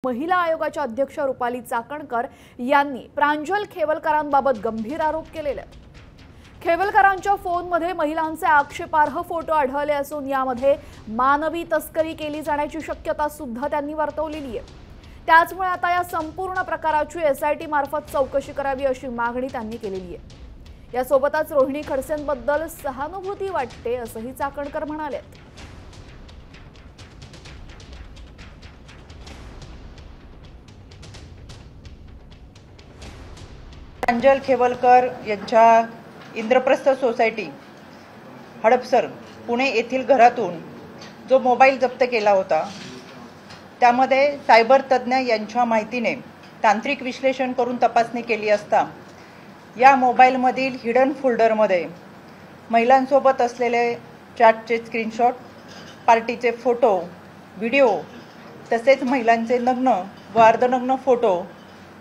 महिला आयोगाच्या अध्यक्ष रुपाली चाकणकर यांनी प्रांजल खेवलकरांबाबत गंभीर आरोप केलेले आहेत। खेवलकरांच्या फोनमध्ये महिलांचे आक्षेपार्ह फोटो आढळले असून यामध्ये मानवी तस्करी केली जाण्याची शक्यता सुद्धा त्यांनी वर्तवलेली आहे। त्याचमुळे आता या संपूर्ण प्रकाराची SIT मार्फत चौकशी करावी अशी मागणी त्यांनी केलेली आहे। यासोबतच रोहिणी खडसेंबद्दल सहानुभूती वाटते असंही चाकणकर म्हणाले। प्रांजल खेवलकर यांच्या इंद्रप्रस्थ सोसायटी हडपसर पुणे येथील घरातून जो मोबाईल जप्त केला होता त्यामध्ये सायबर तज्ञ यांच्या माहितीने तांत्रिक विश्लेषण करून तपासणी केली असता या मोबाईलमधील हिडन फोल्डरमध्ये महिलांसोबत असलेले चॅटचे स्क्रीनशॉट, पार्टीचे फोटो, व्हिडिओ तसेच महिलांचे नग्न व अर्धनग्न फोटो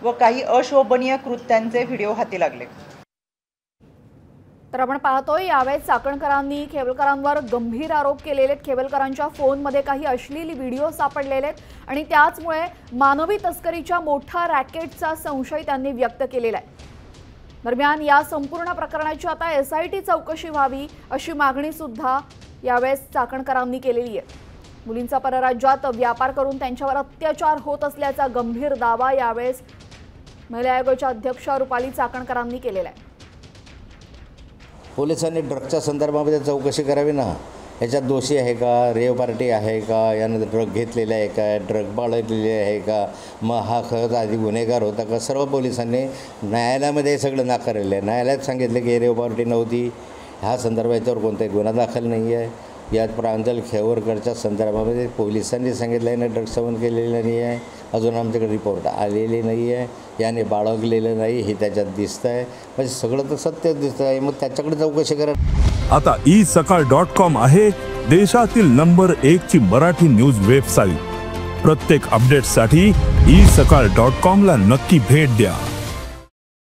व काही अशोभनीय कृत्यांचे व्हिडिओ हाती लागले। तर आपण पाहतोय यावेळी चाकणकरांनी खेवलकरांवर गंभीर आरोप केलेले आहेत। खेवलकरांच्या फोनमध्ये काही अश्लील व्हिडिओ सापडलेले आहेत आणि त्याचमुळे मानवी तस्करीच्या मोठ्या रॅकेटचा संशय त्यांनी व्यक्त केलेला आहे। दरम्यान या संपूर्ण प्रकरणाची आता SIT चौकशी व्हावी अशी मागणी सुद्धा यावेळी चाकणकरांनी केलेली आहे। मुलींचा परराज्यात व्यापार करून त्यांच्यावर अत्याचार होत असल्याचा गंभीर दावा यावेळी महिला आयोगाच्या अध्यक्ष रुपाली चाकणकरांनी केलेला आहे। पोलिसांनी ड्रगच्या संदर्भामध्ये चौकशी करावी ना। याच्यात दोषी आहे का, रेव पार्टी आहे का, यानं ड्रग घेतलेले आहे का, ड्रग बाळगलेले आहे का, मग हा खरंच आधी गुन्हेगार होता का, सर्व पोलिसांनी न्यायालयामध्ये हे सगळं नाकारलेलं आहे। न्यायालयात सांगितलं की रेव पार्टी नव्हती, ह्या संदर्भात याच्यावर कोणताही गुन्हा दाखल नाही आहे। यात प्रांजल खेवलकरच्या संदर्भामध्ये पोलिसांनी सांगितलं आहे ना ड्रग सेवन केलेलं नाही आहे, अजून आमच्याकडे रिपोर्ट आलेली नाही आहे, याने बाळगलेलं नाही हे त्याच्यात दिसतं आहे। म्हणजे सगळं तर सत्य दिसतं आहे, मग त्याच्याकडे चौकशी करा। आता isakal.com आहे देशातील नंबर 1 ची मराठी न्यूज वेबसाईट। प्रत्येक अपडेटसाठी isakal.com ला नक्की भेट द्या।